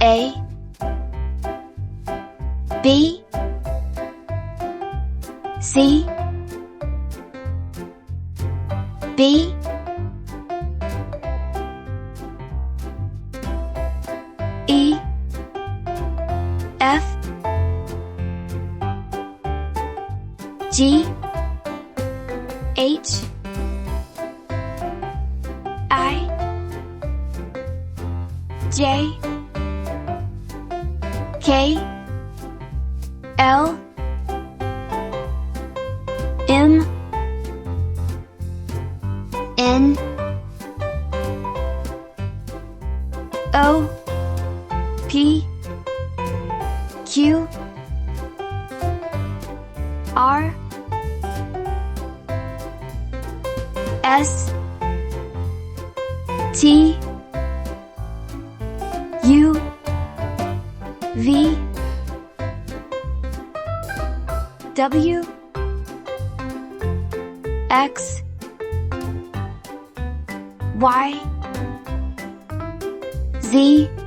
A B C B E F G H I J K L M N O P Q R S T U V W X Y Z